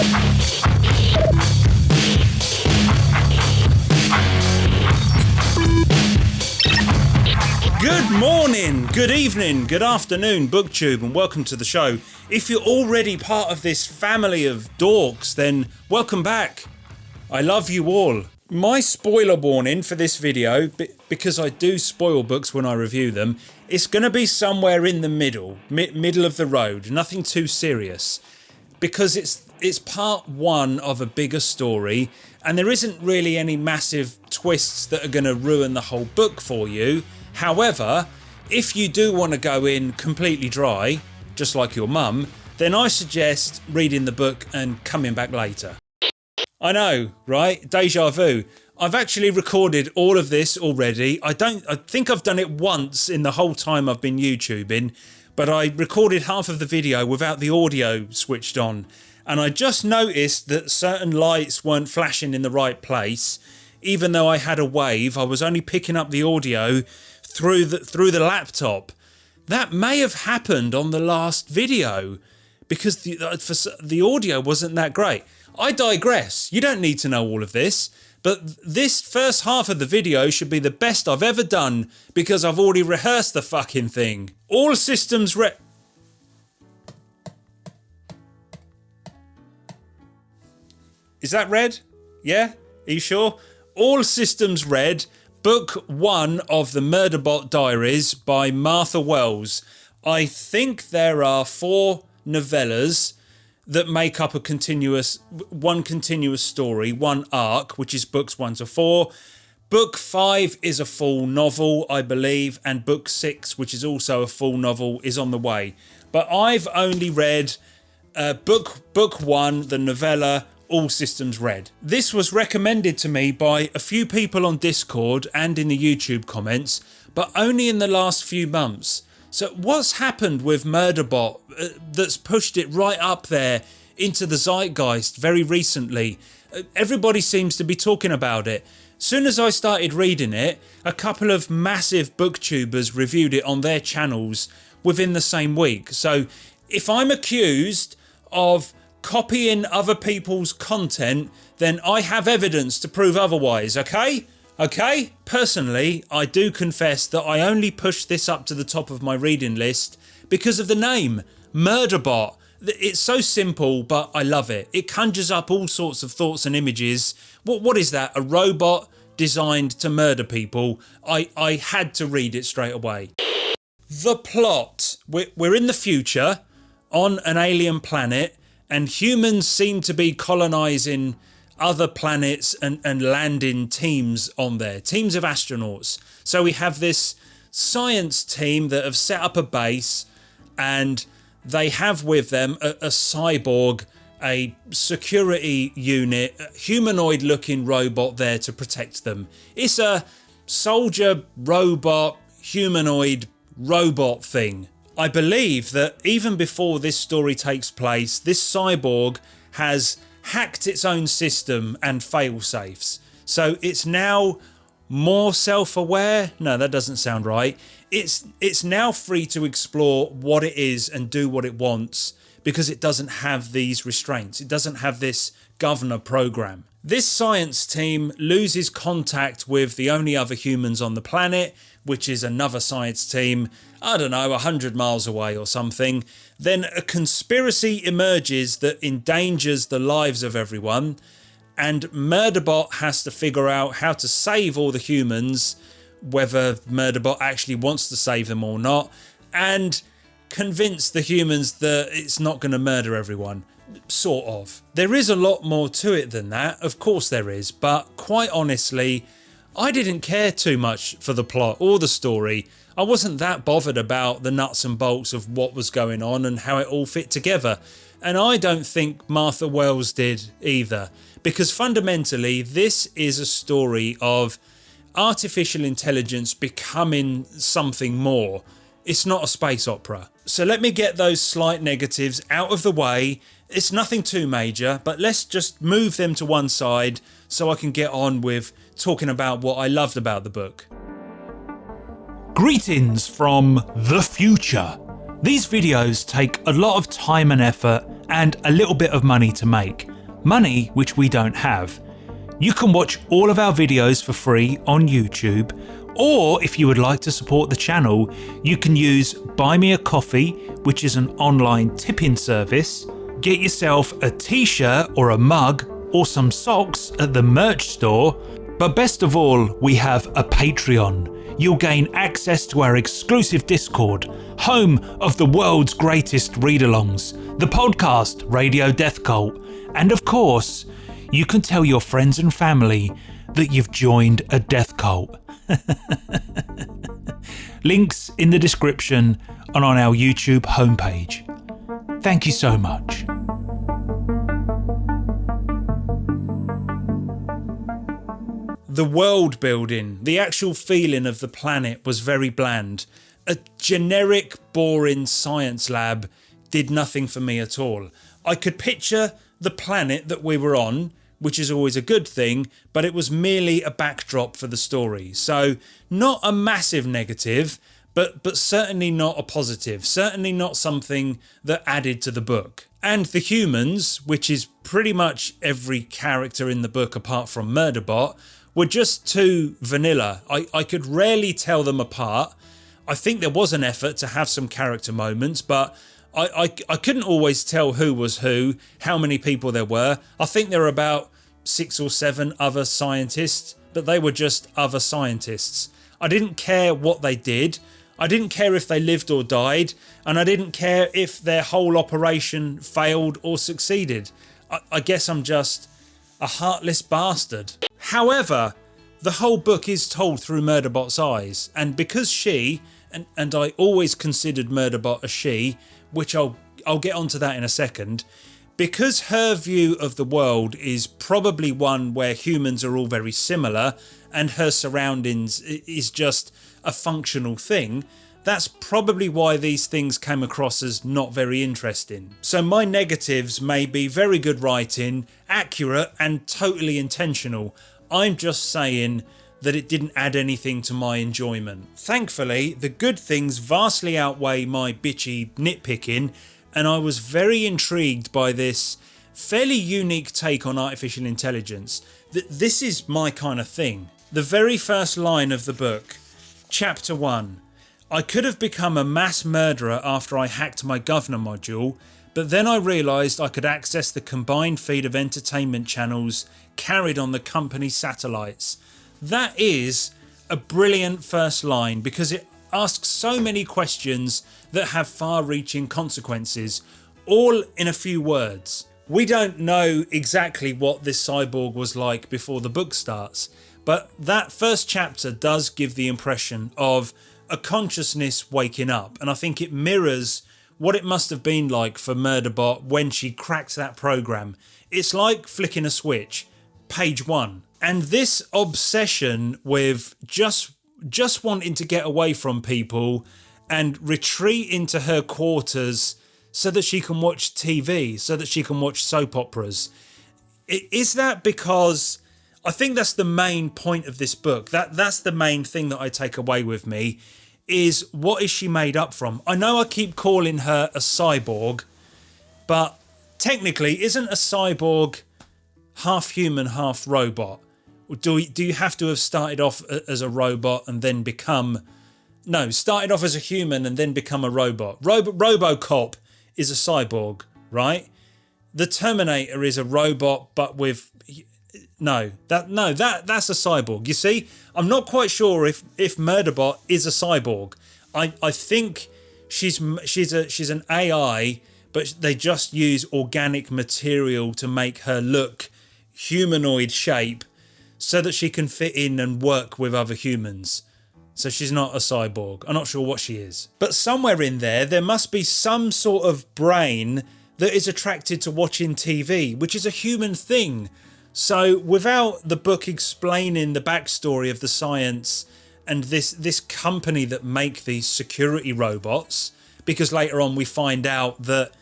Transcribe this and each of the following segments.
Good morning, good evening, good afternoon, BookTube, and welcome to the show. If you're already part of this family of dorks, then welcome back. I love you all. My spoiler warning for this video, because I do spoil books when I review them, it's going to be somewhere in the middle of the road, nothing too serious, because it's part one of a bigger story, and there isn't really any massive twists that are going to ruin the whole book for you. However, if you do want to go in completely dry, just like your mum, then I suggest reading the book and coming back later. I know, right? Deja vu. I've actually recorded all of this already. I think I've done it once in the whole time I've been YouTubing, but I recorded half of the video without the audio switched on, and I just noticed that certain lights weren't flashing in the right place. Even though I had a wave, I was only picking up the audio through the laptop. That may have happened on the last video because the audio wasn't that great. I digress. You don't need to know all of this, but this first half of the video should be the best I've ever done because I've already rehearsed the fucking thing. All systems Is that red? Yeah? Are you sure? All systems red. Book 1 of the Murderbot Diaries by Martha Wells. I think there are 4 novellas that make up one continuous story, one arc, which is books 1 to 4. Book 5 is a full novel, I believe, and book 6, which is also a full novel, is on the way. But I've only read book 1, the novella, All Systems Red. This was recommended to me by a few people on Discord and in the YouTube comments, but only in the last few months. So what's happened with Murderbot that's pushed it right up there into the zeitgeist very recently? Everybody seems to be talking about it. Soon as I started reading it, a couple of massive booktubers reviewed it on their channels within the same week. So if I'm accused of copying other people's content, then I have evidence to prove otherwise, okay? Okay? Personally, I do confess that I only pushed this up to the top of my reading list because of the name, Murderbot. It's so simple, but I love it. It conjures up all sorts of thoughts and images. What is that? A robot designed to murder people? I had to read it straight away. The plot. We're in the future on an alien planet, and humans seem to be colonising other planets and landing teams on there, teams of astronauts. So we have this science team that have set up a base, and they have with them a cyborg, a security unit, a humanoid looking robot there to protect them. It's a soldier robot, humanoid robot thing. I believe that even before this story takes place, this cyborg has hacked its own system and fail-safes. So it's now more self-aware. No, that doesn't sound right. It's now free to explore what it is and do what it wants because it doesn't have these restraints. It doesn't have this governor program. This science team loses contact with the only other humans on the planet, which is another science team, I don't know, 100 miles away or something. Then a conspiracy emerges that endangers the lives of everyone, and Murderbot has to figure out how to save all the humans, whether Murderbot actually wants to save them or not, and convince the humans that it's not going to murder everyone. Sort of. There is a lot more to it than that, of course there is, but quite honestly, I didn't care too much for the plot or the story. I wasn't that bothered about the nuts and bolts of what was going on and how it all fit together. And I don't think Martha Wells did either, because fundamentally this is a story of artificial intelligence becoming something more. It's not a space opera. So let me get those slight negatives out of the way. It's nothing too major, but let's just move them to one side so I can get on with talking about what I loved about the book. Greetings from the future. These videos take a lot of time and effort and a little bit of money to make. money which we don't have. You can watch all of our videos for free on YouTube, or if you would like to support the channel, you can use Buy Me a Coffee, which is an online tipping service. Get yourself a t-shirt or a mug or some socks at the merch store. But best of all, we have a Patreon. You'll gain access to our exclusive Discord, home of the world's greatest read-alongs, the podcast Radio Death Cult, and of course, you can tell your friends and family that you've joined a death cult. Links in the description and on our YouTube homepage. Thank you so much. The world building, the actual feeling of the planet was very bland. A generic, boring science lab did nothing for me at all. I could picture the planet that we were on, which is always a good thing, but it was merely a backdrop for the story. So not a massive negative, but certainly not a positive, certainly not something that added to the book. And the humans, which is pretty much every character in the book apart from Murderbot, were just too vanilla. I could rarely tell them apart. I think there was an effort to have some character moments, but I couldn't always tell who was who, how many people there were. I think there were about 6 or 7 other scientists, but they were just other scientists. I didn't care what they did. I didn't care if they lived or died, and I didn't care if their whole operation failed or succeeded. I guess I'm just a heartless bastard. However, the whole book is told through Murderbot's eyes, and because she, and I always considered Murderbot a she, which I'll get onto that in a second, because her view of the world is probably one where humans are all very similar and her surroundings is just a functional thing, that's probably why these things came across as not very interesting. So my negatives may be very good writing, accurate and totally intentional. I'm just saying that it didn't add anything to my enjoyment. Thankfully, the good things vastly outweigh my bitchy nitpicking, and I was very intrigued by this fairly unique take on artificial intelligence. This is my kind of thing. The very first line of the book, Chapter 1. I could have become a mass murderer after I hacked my governor module, but then I realised I could access the combined feed of entertainment channels carried on the company's satellites. That is a brilliant first line because it asks so many questions that have far-reaching consequences, all in a few words. We don't know exactly what this cyborg was like before the book starts, but that first chapter does give the impression of a consciousness waking up, and I think it mirrors what it must have been like for Murderbot when she cracked that program. It's like flicking a switch. Page 1. And this obsession with just wanting to get away from people and retreat into her quarters so that she can watch TV, so that she can watch soap operas. Is that because... I think that's the main point of this book. That's the main thing that I take away with me, is what is she made up from? I know I keep calling her a cyborg, but technically isn't a cyborg half human, half robot? Do you have to have started off as a robot and then become... No, started off as a human and then become a robot. RoboCop is a cyborg, right? The Terminator is a robot but with... that's a cyborg. You see, I'm not quite sure if Murderbot is a cyborg. I think she's an AI, but they just use organic material to make her look humanoid shape so that she can fit in and work with other humans. So she's not a cyborg. I'm not sure what she is. But somewhere in there must be some sort of brain that is attracted to watching TV, which is a human thing. So without the book explaining the backstory of the science and this company that make these security robots, because later on we find out that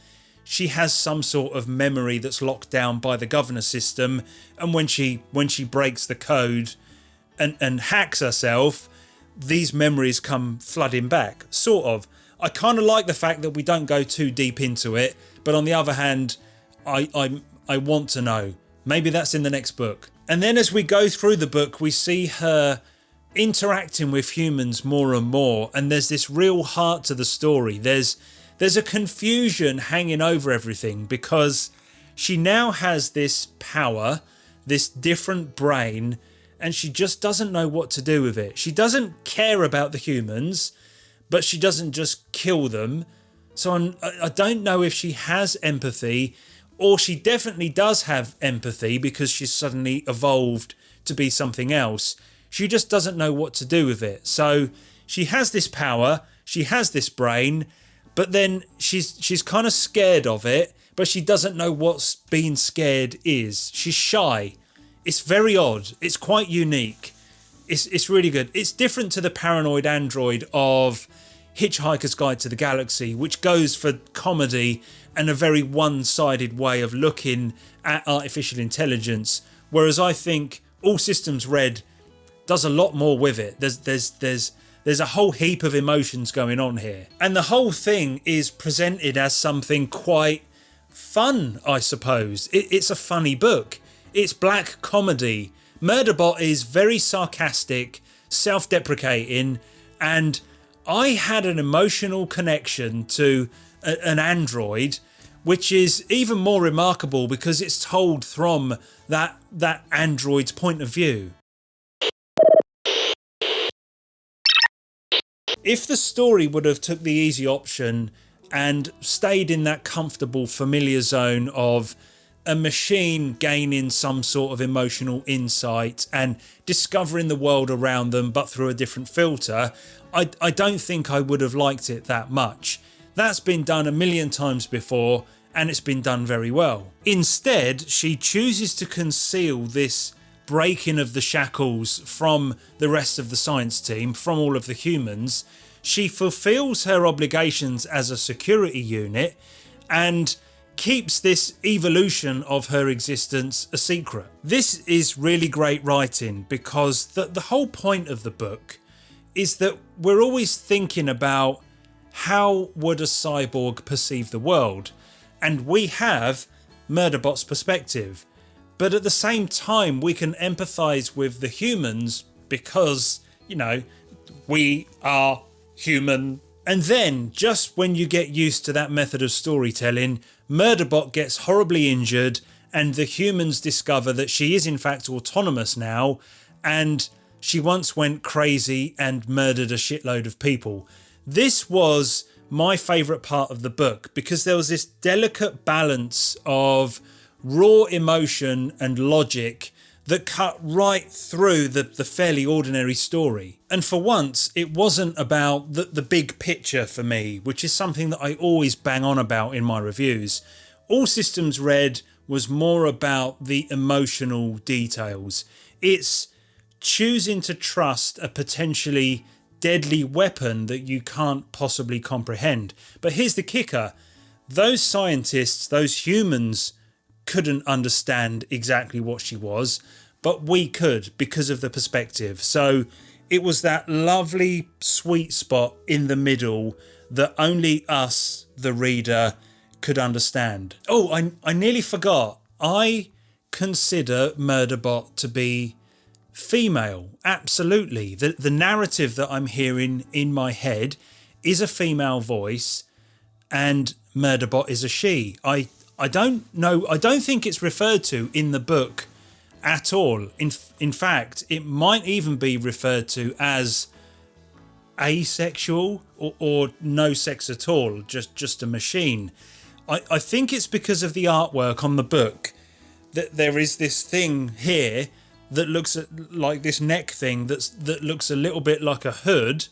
she has some sort of memory that's locked down by the governor system, and when she breaks the code and hacks herself, these memories come flooding back, sort of. I kind of like the fact that we don't go too deep into it, but on the other hand, I want to know. Maybe that's in the next book. And then as we go through the book, we see her interacting with humans more and more, and there's this real heart to the story. There's a confusion hanging over everything because she now has this power, this different brain, and she just doesn't know what to do with it. She doesn't care about the humans, but she doesn't just kill them. So I don't know if she has empathy, or she definitely does have empathy because she's suddenly evolved to be something else. She just doesn't know what to do with it. So she has this power, she has this brain, but then she's kind of scared of it, but she doesn't know what being scared is. She's shy. It's very odd. It's quite unique. It's really good. It's different to the paranoid android of Hitchhiker's Guide to the Galaxy, which goes for comedy and a very one-sided way of looking at artificial intelligence, whereas I think All Systems Red does a lot more with it. There's a whole heap of emotions going on here, and the whole thing is presented as something quite fun, I suppose. It's a funny book. It's black comedy. Murderbot is very sarcastic, self-deprecating, and I had an emotional connection to an android, which is even more remarkable because it's told from that android's point of view. If the story would have took the easy option and stayed in that comfortable familiar zone of a machine gaining some sort of emotional insight and discovering the world around them but through a different filter, I don't think I would have liked it that much. That's been done a million times before and it's been done very well. Instead, she chooses to conceal this breaking of the shackles from the rest of the science team, from all of the humans. She fulfills her obligations as a security unit and keeps this evolution of her existence a secret. This is really great writing because the whole point of the book is that we're always thinking about how would a cyborg perceive the world, and we have Murderbot's perspective, but at the same time we can empathise with the humans because, you know, we are human. And then, just when you get used to that method of storytelling, Murderbot gets horribly injured and the humans discover that she is in fact autonomous now, and she once went crazy and murdered a shitload of people. This was my favourite part of the book because there was this delicate balance of raw emotion and logic that cut right through the fairly ordinary story. And for once, it wasn't about the big picture for me, which is something that I always bang on about in my reviews. All Systems Red was more about the emotional details. It's choosing to trust a potentially deadly weapon that you can't possibly comprehend. But here's the kicker. Those scientists, those humans, couldn't understand exactly what she was, but we could because of the perspective. So it was that lovely sweet spot in the middle that only us, the reader, could understand. Oh, I nearly forgot. I consider Murderbot to be female. Absolutely. The narrative that I'm hearing in my head is a female voice and Murderbot is a she. I don't know. I don't think it's referred to in the book at all. In fact, it might even be referred to as asexual or no sex at all, just a machine. I think it's because of the artwork on the book that there is this thing here that looks like this neck thing that looks a little bit like a hood,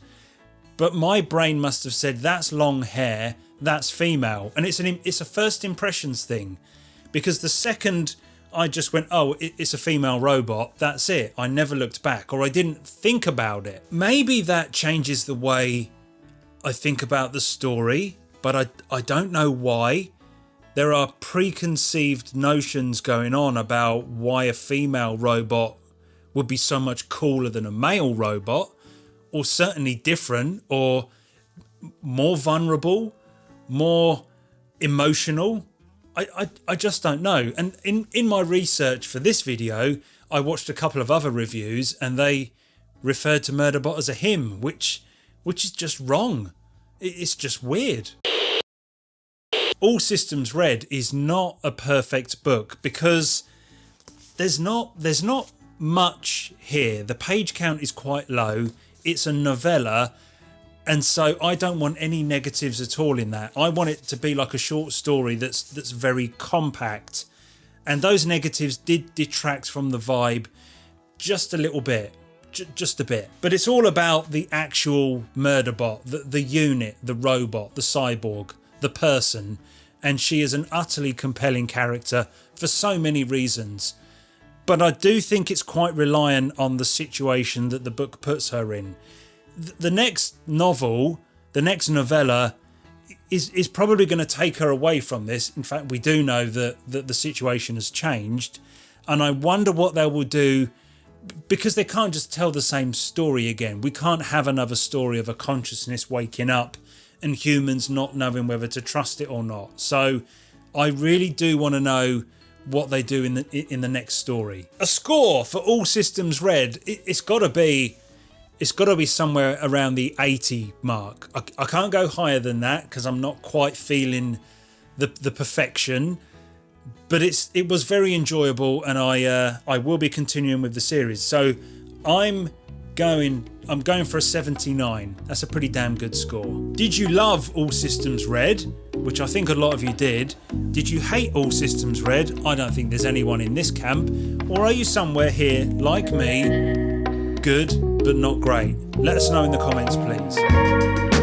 but my brain must have said that's long hair, that's female, and it's a first impressions thing, because the second I just went, oh, it's a female robot, that's it. I never looked back, or I didn't think about it. Maybe that changes the way I think about the story, but I don't know why. There are preconceived notions going on about why a female robot would be so much cooler than a male robot, or certainly different, or more vulnerable, more emotional. I just don't know. And in my research for this video, I watched a couple of other reviews and they referred to Murderbot as a him, which is just wrong. It's just weird. All Systems Red is not a perfect book because there's not much here. The page count is quite low. It's a novella, and so I don't want any negatives at all in that. I want it to be like a short story that's very compact, and those negatives did detract from the vibe just a little bit. Just a bit. But it's all about the actual Murderbot, the unit, the robot, the cyborg, the person, and she is an utterly compelling character for so many reasons. But I do think it's quite reliant on the situation that the book puts her in. The next novel, the next novella, is probably going to take her away from this. In fact, we do know that the situation has changed, and I wonder what they will do, because they can't just tell the same story again. We can't have another story of a consciousness waking up and humans not knowing whether to trust it or not. So I really do want to know what they do in the next story. A score for All Systems Red, it's got to be somewhere around the 80 mark. I can't go higher than that because I'm not quite feeling the perfection. But it was very enjoyable, and I will be continuing with the series. So I'm going for a 79. That's a pretty damn good score. Did you love All Systems Red? Which I think a lot of you did. Did you hate All Systems Red? I don't think there's anyone in this camp. Or are you somewhere here, like me, good but not great? Let us know in the comments, please.